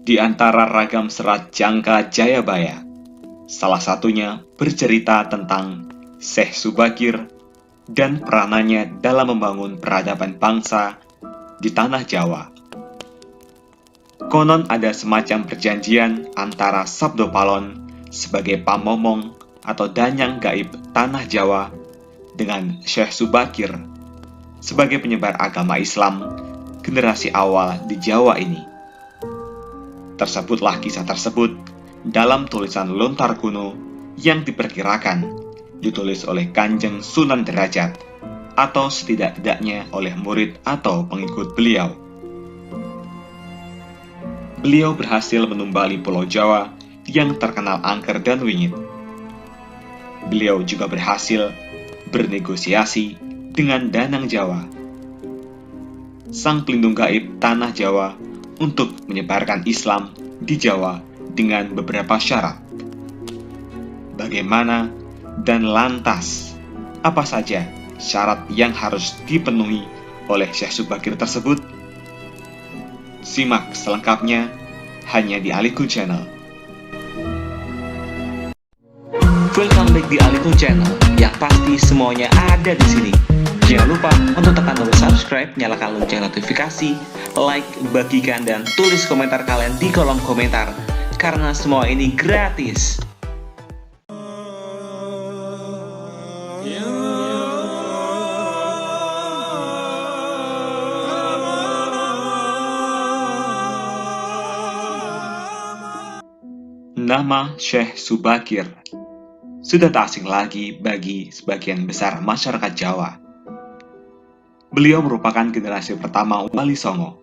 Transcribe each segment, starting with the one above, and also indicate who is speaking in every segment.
Speaker 1: Di antara ragam serat Jangka Jayabaya, salah satunya bercerita tentang Syekh Subakir dan peranannya dalam membangun peradaban bangsa di tanah Jawa. Konon ada semacam perjanjian antara Sabdo Palon sebagai pamomong atau danyang gaib tanah Jawa dengan Syekh Subakir sebagai penyebar agama Islam generasi awal di Jawa ini. Tersebutlah kisah tersebut dalam tulisan lontar kuno yang diperkirakan ditulis oleh Kanjeng Sunan Derajat atau setidak-tidaknya oleh murid atau pengikut beliau. Beliau berhasil menumbali Pulau Jawa yang terkenal angker dan wingit. Beliau juga berhasil bernegosiasi dengan Danang Jawa, sang pelindung gaib tanah Jawa, untuk menyebarkan Islam di Jawa dengan beberapa syarat. Bagaimana dan lantas apa saja syarat yang harus dipenuhi oleh Syekh Subakir tersebut? Simak selengkapnya hanya di Aliku Channel.
Speaker 2: Welcome back di Aliku Channel, yang pasti semuanya ada di sini. Jangan lupa untuk tekan tombol subscribe, nyalakan lonceng notifikasi, like, bagikan, dan tulis komentar kalian di kolom komentar, karena semua ini gratis.
Speaker 1: Nama Syekh Subakir sudah tak asing lagi bagi sebagian besar masyarakat Jawa. Beliau merupakan generasi pertama Wali Songo,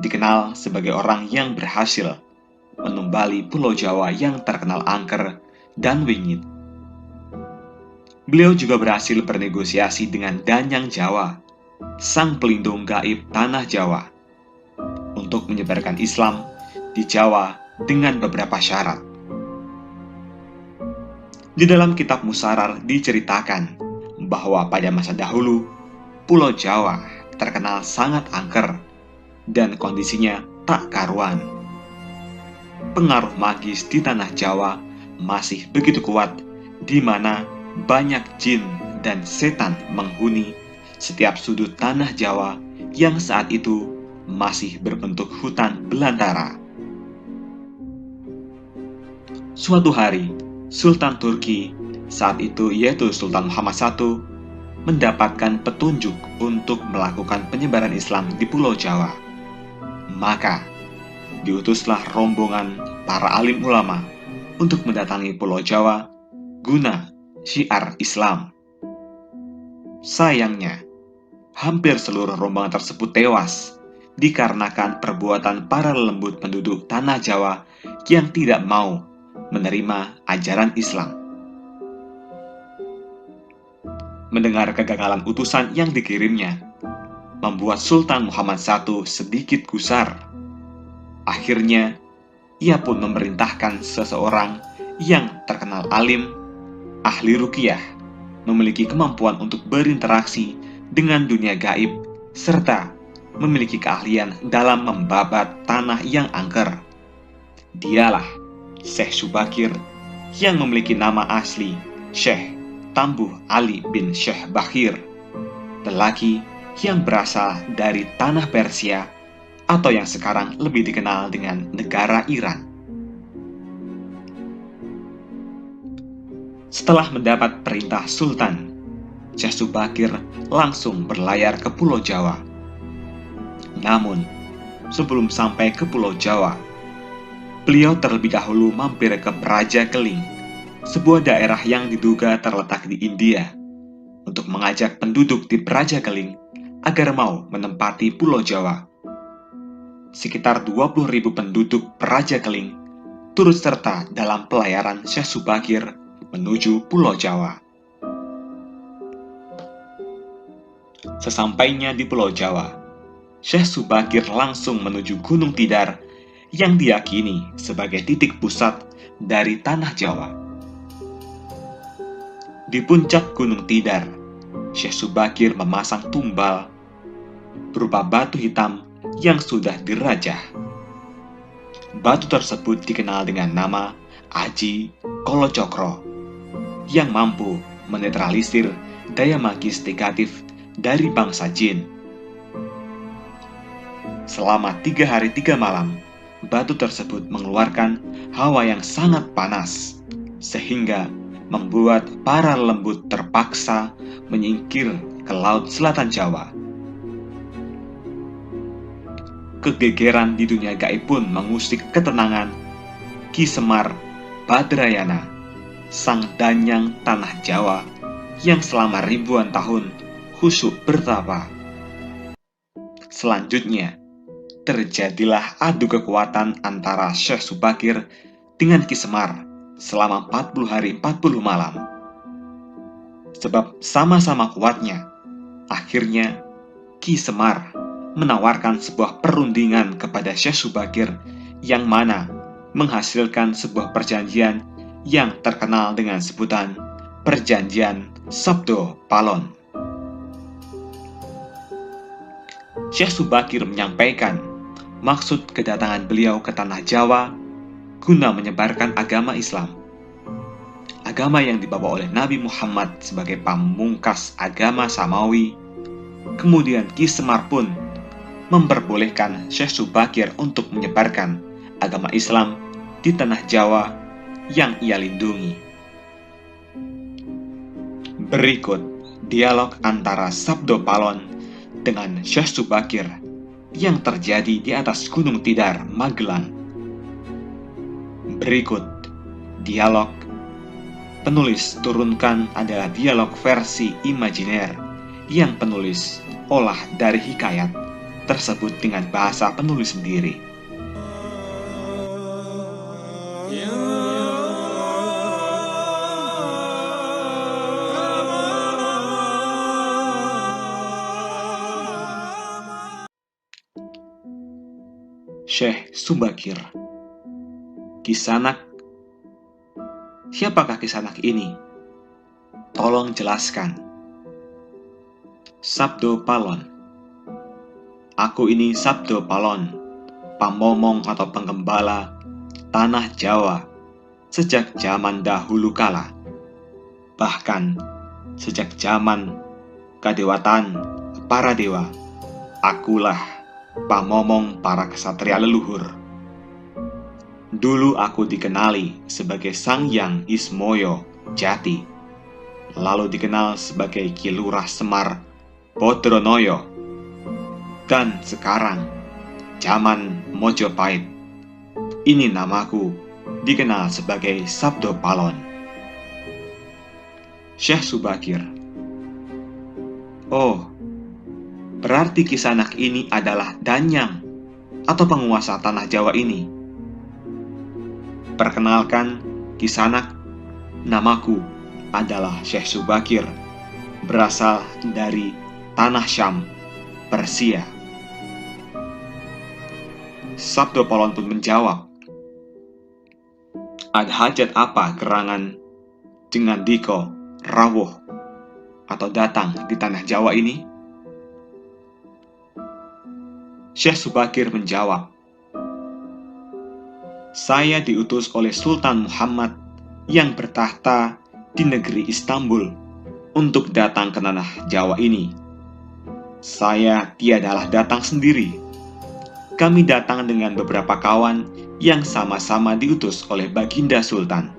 Speaker 1: dikenal sebagai orang yang berhasil menumbali Pulau Jawa yang terkenal angker dan wingit. Beliau juga berhasil bernegosiasi dengan Danyang Jawa, sang pelindung gaib tanah Jawa, untuk menyebarkan Islam di Jawa dengan beberapa syarat. Di dalam kitab Musarar diceritakan bahwa pada masa dahulu Pulau Jawa terkenal sangat angker dan kondisinya tak karuan. Pengaruh magis di tanah Jawa masih begitu kuat, di mana banyak jin dan setan menghuni setiap sudut tanah Jawa yang saat itu masih berbentuk hutan belantara. Suatu hari, Sultan Turki saat itu, yaitu Sultan Muhammad I, mendapatkan petunjuk untuk melakukan penyebaran Islam di Pulau Jawa. Maka, diutuslah rombongan para alim ulama untuk mendatangi Pulau Jawa guna syiar Islam. Sayangnya, hampir seluruh rombongan tersebut tewas dikarenakan perbuatan para lembut penduduk tanah Jawa yang tidak mau menerima ajaran Islam. Mendengar kegagalan utusan yang dikirimnya, membuat Sultan Muhammad I sedikit gusar. Akhirnya, ia pun memerintahkan seseorang yang terkenal alim, ahli ruqyah, memiliki kemampuan untuk berinteraksi dengan dunia gaib, serta memiliki keahlian dalam membabat tanah yang angker. Dialah Syekh Subakir yang memiliki nama asli Syekh Tambuh Ali bin Syekh Bakhir, lelaki yang berasal dari tanah Persia atau yang sekarang lebih dikenal dengan negara Iran. Setelah mendapat perintah Sultan, Syekh Subakir langsung berlayar ke Pulau Jawa. Namun, sebelum sampai ke Pulau Jawa, beliau terlebih dahulu mampir ke Praja Keling, sebuah daerah yang diduga terletak di India, untuk mengajak penduduk di Praja Keling agar mau menempati Pulau Jawa. Sekitar 20.000 penduduk Praja Keling turut serta dalam pelayaran Syekh Subakir menuju Pulau Jawa. Sesampainya di Pulau Jawa, Syekh Subakir langsung menuju Gunung Tidar yang diyakini sebagai titik pusat dari tanah Jawa. Di puncak Gunung Tidar, Syekh Subakir memasang tumbal berupa batu hitam yang sudah dirajah. Batu tersebut dikenal dengan nama Aji Kolocokro, yang mampu menetralisir daya magis negatif dari bangsa jin. Selama 3 hari 3 malam, batu tersebut mengeluarkan hawa yang sangat panas, sehingga membuat para lembut terpaksa menyingkir ke Laut Selatan Jawa. Kegegeran di dunia gaib pun mengusik ketenangan Ki Semar Badrayana, sang danyang tanah Jawa yang selama ribuan tahun khusyuk bertapa. Selanjutnya, terjadilah adu kekuatan antara Syekh Subakir dengan Ki Semar selama 40 hari 40 malam. Sebab sama-sama kuatnya, akhirnya Ki Semar menawarkan sebuah perundingan kepada Syekh Subakir yang mana menghasilkan sebuah perjanjian yang terkenal dengan sebutan Perjanjian Sabdo Palon. Syekh Subakir menyampaikan maksud kedatangan beliau ke tanah Jawa guna menyebarkan agama Islam, agama yang dibawa oleh Nabi Muhammad sebagai pamungkas agama Samawi. Kemudian Ki Semar pun memperbolehkan Syekh Subakir untuk menyebarkan agama Islam di tanah Jawa yang ia lindungi. Berikut dialog antara Sabdo Palon dengan Syekh Subakir yang terjadi di atas Gunung Tidar, Magelang. Berikut dialog. Penulis turunkan adalah dialog versi imajiner yang penulis olah dari hikayat tersebut dengan bahasa penulis sendiri. Syekh Subakir. Kisanak. Siapakah Kisanak ini? Tolong jelaskan. Sabdo Palon. Aku ini Sabdo Palon, pamomong atau penggembala tanah Jawa sejak zaman dahulu kala. Bahkan sejak zaman kadewatan para dewa, akulah pamomong para kesatria leluhur. Dulu aku dikenali sebagai Sang Hyang Ismoyo Jati, lalu dikenal sebagai Ki Lurah Semar Bodronoyo, dan sekarang zaman Mojopahit ini namaku dikenal sebagai Sabdo Palon. Syekh Subakir. Oh, berarti Kisanak ini adalah danyang atau penguasa tanah Jawa ini. Perkenalkan, Kisanak, namaku adalah Syekh Subakir, berasal dari tanah Syam, Persia. Sabdo Palon pun menjawab, ada hajat apa gerangan dengan Diko, rawuh, atau datang di tanah Jawa ini? Syekh Subakir menjawab, saya diutus oleh Sultan Muhammad yang bertahta di negeri Istanbul untuk datang ke tanah Jawa ini. Saya tiadalah datang sendiri. Kami datang dengan beberapa kawan yang sama-sama diutus oleh Baginda Sultan.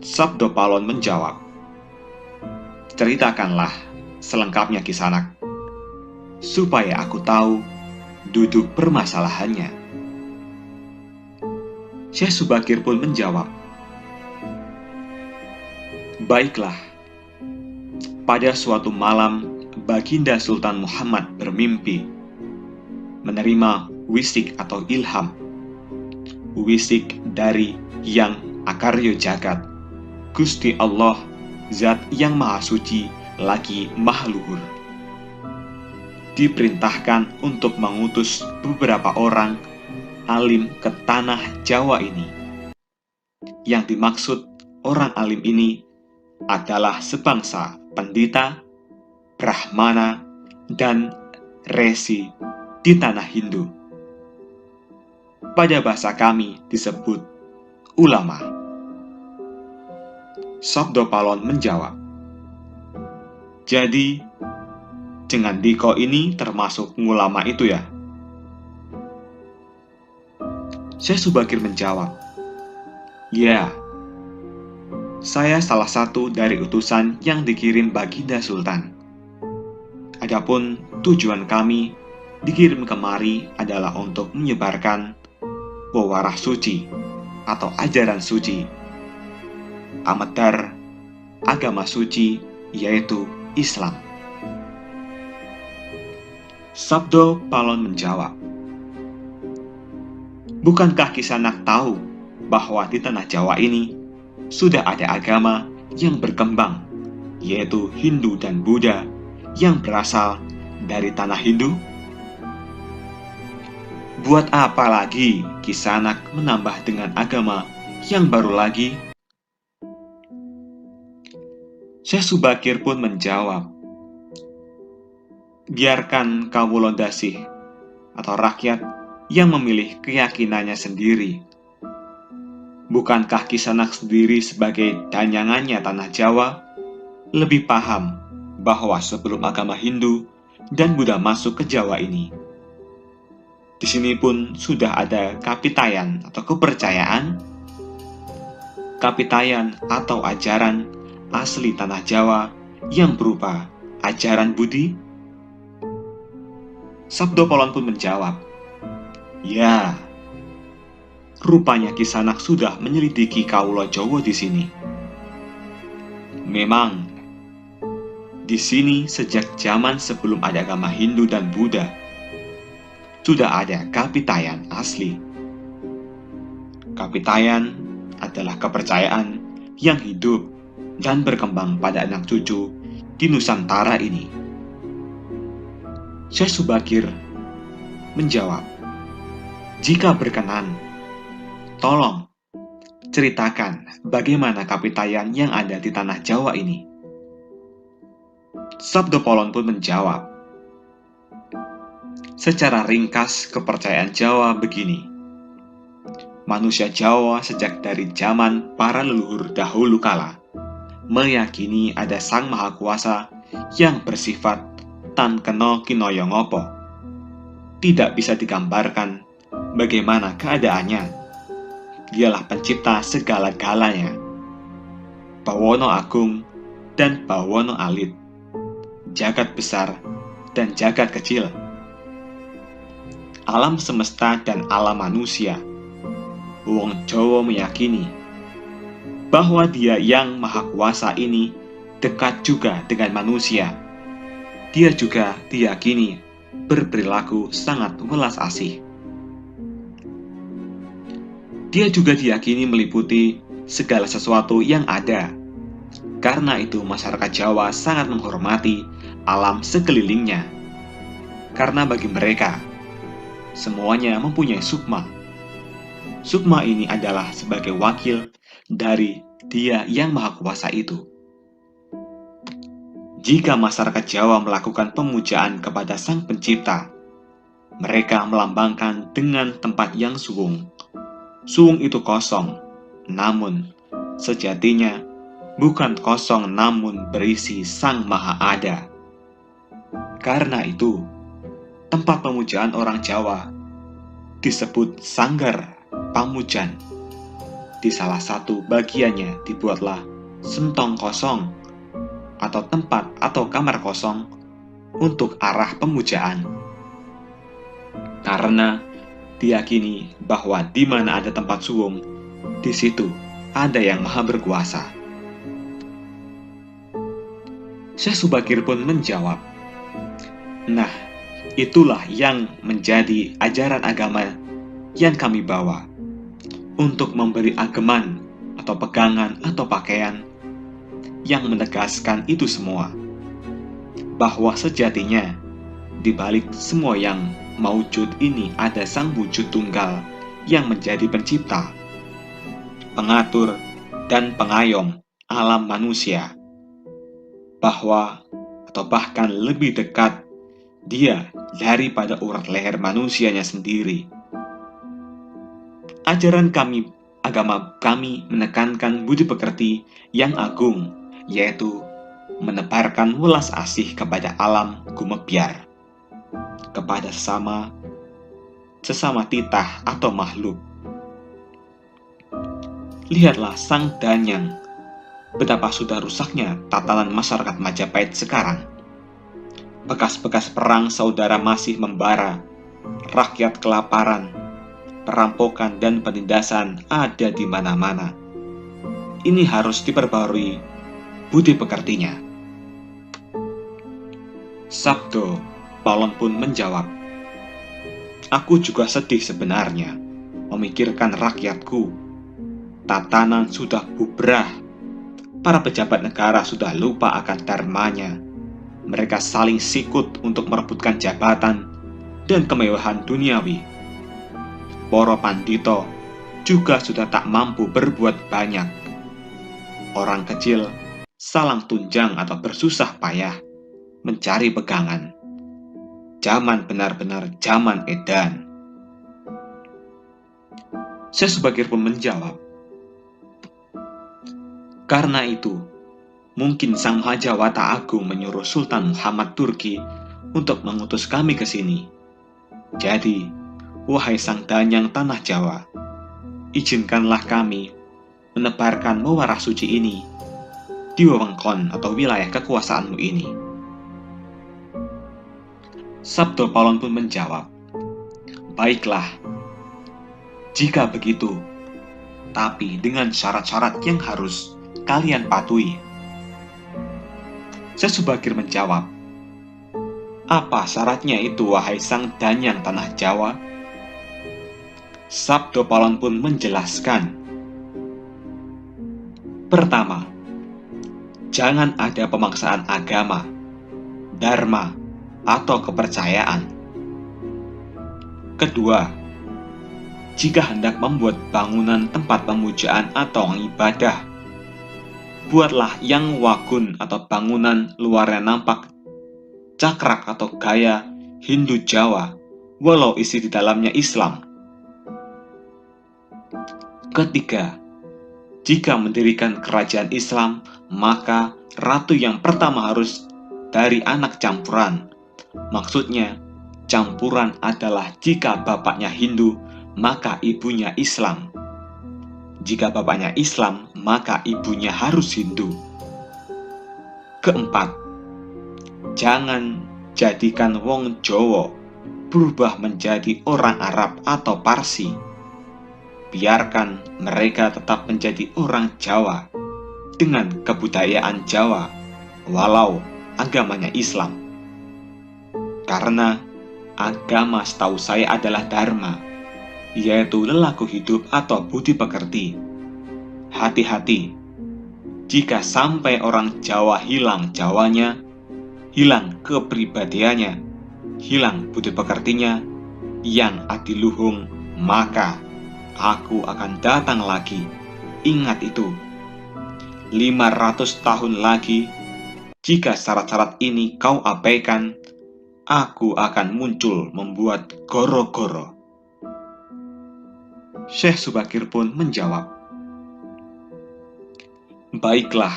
Speaker 1: Sabdo Palon menjawab, ceritakanlah selengkapnya Kisanak, supaya aku tahu duduk permasalahannya. Syekh Subakir pun menjawab, baiklah. Pada suatu malam, Baginda Sultan Muhammad bermimpi menerima wisik atau ilham, wisik dari Yang Akaryo Jagat, Gusti Allah, Zat yang Maha Suci lagi Maha Luhur. Diperintahkan untuk mengutus beberapa orang alim ke tanah Jawa ini. Yang dimaksud orang alim ini adalah sebangsa pendeta, brahmana, dan resi di tanah Hindu. Pada bahasa kami disebut ulama. Sabdo Palon menjawab, "Jadi, Jengan Diko ini termasuk ulama itu ya?" Syekh Subakir menjawab, "Ya, saya salah satu dari utusan yang dikirim Baginda Sultan. Adapun tujuan kami dikirim kemari adalah untuk menyebarkan pewarah suci atau ajaran suci, Amadar, agama suci, yaitu Islam." Sabdo Palon menjawab, "Bukankah Kisanak tahu bahwa di tanah Jawa ini sudah ada agama yang berkembang, yaitu Hindu dan Buddha yang berasal dari tanah Hindu? Buat apa lagi Kisanak menambah dengan agama yang baru lagi?" Syekh Subakir pun menjawab, "Biarkan kawula dasih atau rakyat yang memilih keyakinannya sendiri. Bukankah Kisanak sendiri sebagai danyangannya tanah Jawa lebih paham bahwa sebelum agama Hindu dan Buddha masuk ke Jawa ini, di sini pun sudah ada kapitayan atau kepercayaan, kapitayan atau ajaran asli tanah Jawa yang berupa ajaran Budi?" Sabdo Palon pun menjawab, "Ya, rupanya Kisanak sudah menyelidiki kaula Jawa di sini. Memang, di sini sejak zaman sebelum ada agama Hindu dan Buddha, sudah ada kapitayan asli. Kapitayan adalah kepercayaan yang hidup dan berkembang pada anak cucu di Nusantara ini." Syekh Subakir menjawab, "Jika berkenan, tolong ceritakan bagaimana kapitayan yang ada di tanah Jawa ini." Sabdo Palon pun menjawab, "Secara ringkas kepercayaan Jawa begini. Manusia Jawa sejak dari zaman para leluhur dahulu kala meyakini ada Sang Maha Kuasa yang bersifat tan kena kinoyo ngopo. Tidak bisa digambarkan bagaimana keadaannya. Dialah pencipta segala-galanya, Bawono Agung dan Bawono Alit, jagat besar dan jagat kecil, alam semesta dan alam manusia. Wong Jawa meyakini bahwa Dia yang Maha Kuasa ini dekat juga dengan manusia. Dia juga diyakini berperilaku sangat welas asih. Dia juga diyakini meliputi segala sesuatu yang ada. Karena itu masyarakat Jawa sangat menghormati alam sekelilingnya. Karena bagi mereka, semuanya mempunyai sukma. Sukma ini adalah sebagai wakil dari Dia yang Maha Kuasa itu. Jika masyarakat Jawa melakukan pemujaan kepada Sang Pencipta, mereka melambangkan dengan tempat yang suwung. Suwung itu kosong, namun sejatinya bukan kosong namun berisi Sang Maha Ada. Karena itu, tempat pemujaan orang Jawa disebut Sanggar Pamujan. Di salah satu bagiannya dibuatlah sentong kosong atau tempat atau kamar kosong untuk arah pemujaan. Karena diyakini bahwa di mana ada tempat suwung, di situ ada yang maha berkuasa. Syekh Subakir pun menjawab, "Nah, itulah yang menjadi ajaran agama yang kami bawa, untuk memberi ageman atau pegangan atau pakaian yang menegaskan itu semua, bahwa sejatinya di balik semua yang maujud ini ada Sang Wujud Tunggal yang menjadi pencipta, pengatur, dan pengayom alam manusia, bahkan lebih dekat dia daripada urat leher manusianya sendiri. Ajaran agama kami menekankan budi pekerti yang agung, yaitu menebarkan welas asih kepada alam gumebyar, kepada sesama titah atau makhluk. Lihatlah Sang Danyang, betapa sudah rusaknya tatanan masyarakat Majapahit sekarang. Bekas-bekas perang saudara masih membara, rakyat kelaparan, perampokan dan penindasan ada di mana-mana. Ini harus diperbarui budi pekertinya. Sabdo Palon pun menjawab, aku juga sedih sebenarnya, memikirkan rakyatku. Tatanan sudah bubrah, para pejabat negara sudah lupa akan dharmanya. Mereka saling sikut untuk merebutkan jabatan dan kemewahan duniawi. Para pandito juga sudah tak mampu berbuat banyak. Orang kecil salang tunjang atau bersusah payah mencari pegangan. Zaman benar-benar zaman edan. Syekh Subakir pun menjawab, karena itu, mungkin Sang Mahajawata Agung menyuruh Sultan Muhammad Turki untuk mengutus kami ke sini. Jadi, wahai Sang Danyang Tanah Jawa, izinkanlah kami menebarkan mewarah suci ini di wewengkon atau wilayah kekuasaanmu ini. Sabdo Palon pun menjawab, baiklah, jika begitu, tapi dengan syarat-syarat yang harus kalian patuhi. Syekh Subakir menjawab, apa syaratnya itu, wahai Sang Danyang Tanah Jawa? Sabdo Palon pun menjelaskan, pertama, jangan ada pemaksaan agama, dharma, atau kepercayaan. Kedua, jika hendak membuat bangunan tempat pemujaan atau ibadah, buatlah yang wagun atau bangunan luarnya nampak cakrak atau gaya Hindu Jawa, walau isi di dalamnya Islam. Ketiga, jika mendirikan kerajaan Islam, maka ratu yang pertama harus dari anak campuran. Maksudnya, campuran adalah jika bapaknya Hindu, maka ibunya Islam. Jika bapaknya Islam, maka ibunya harus Hindu. Keempat, jangan jadikan wong Jawa berubah menjadi orang Arab atau Parsi. Biarkan mereka tetap menjadi orang Jawa dengan kebudayaan Jawa, walau agamanya Islam. Karena agama setahu saya adalah dharma, yaitu lelaku hidup atau budi pekerti. Hati-hati, jika sampai orang Jawa hilang Jawanya, hilang kepribadiannya, hilang budi pekertinya yang adiluhung, maka aku akan datang lagi. Ingat itu, 500 tahun lagi, jika syarat-syarat ini kau abaikan, aku akan muncul membuat goro-goro. Syekh Subakir pun menjawab, baiklah,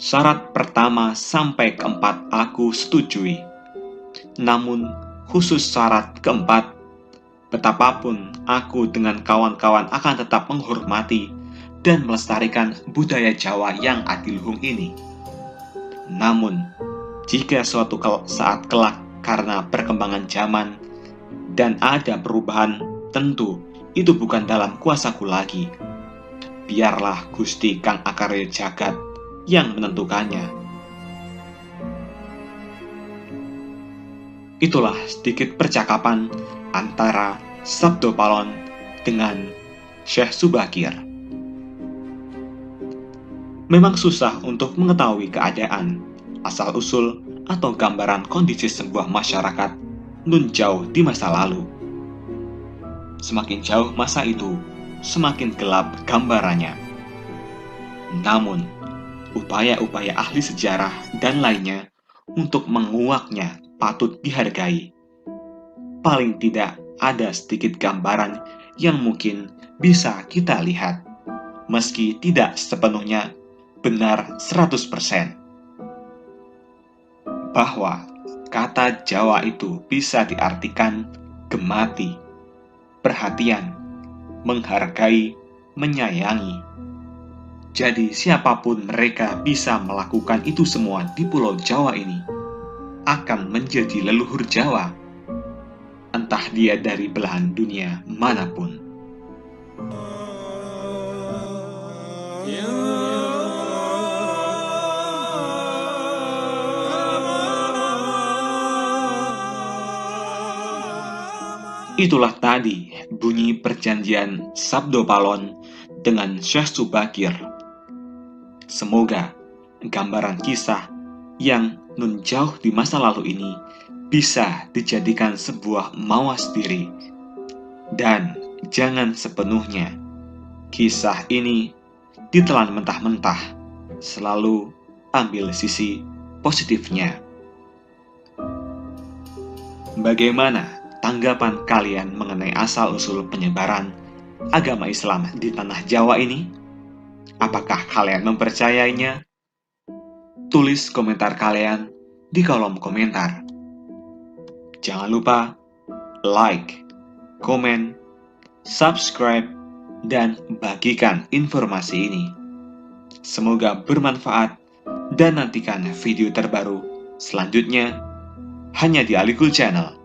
Speaker 1: syarat pertama sampai keempat aku setujui. Namun khusus syarat keempat, betapapun aku dengan kawan-kawan akan tetap menghormati dan melestarikan budaya Jawa yang adiluhung ini. Namun, jika suatu saat kelak karena perkembangan zaman dan ada perubahan, tentu itu bukan dalam kuasaku lagi. Biarlah Gusti Kang Akarya Jagat yang menentukannya. Itulah sedikit percakapan antara Sabdo Palon dengan Syekh Subakir. Memang susah untuk mengetahui keadaan, asal-usul, atau gambaran kondisi sebuah masyarakat nun jauh di masa lalu. Semakin jauh masa itu, semakin gelap gambarannya. Namun, upaya-upaya ahli sejarah dan lainnya untuk menguaknya patut dihargai. Paling tidak ada sedikit gambaran yang mungkin bisa kita lihat, meski tidak sepenuhnya benar 100%. Bahwa kata Jawa itu bisa diartikan gemati, perhatian, menghargai, menyayangi. Jadi siapapun mereka bisa melakukan itu semua di Pulau Jawa ini akan menjadi leluhur Jawa, entah dia dari belahan dunia manapun. Itulah tadi bunyi perjanjian Sabdo Palon dengan Syekh Subakir. Semoga gambaran kisah yang nun jauh di masa lalu ini bisa dijadikan sebuah mawas diri. Dan jangan sepenuhnya kisah ini ditelan mentah-mentah, selalu ambil sisi positifnya. Bagaimana tanggapan kalian mengenai asal-usul penyebaran agama Islam di tanah Jawa ini? Apakah kalian mempercayainya? Tulis komentar kalian di kolom komentar. Jangan lupa like, komen, subscribe, dan bagikan informasi ini. Semoga bermanfaat dan nantikan video terbaru selanjutnya hanya di Alikul Channel.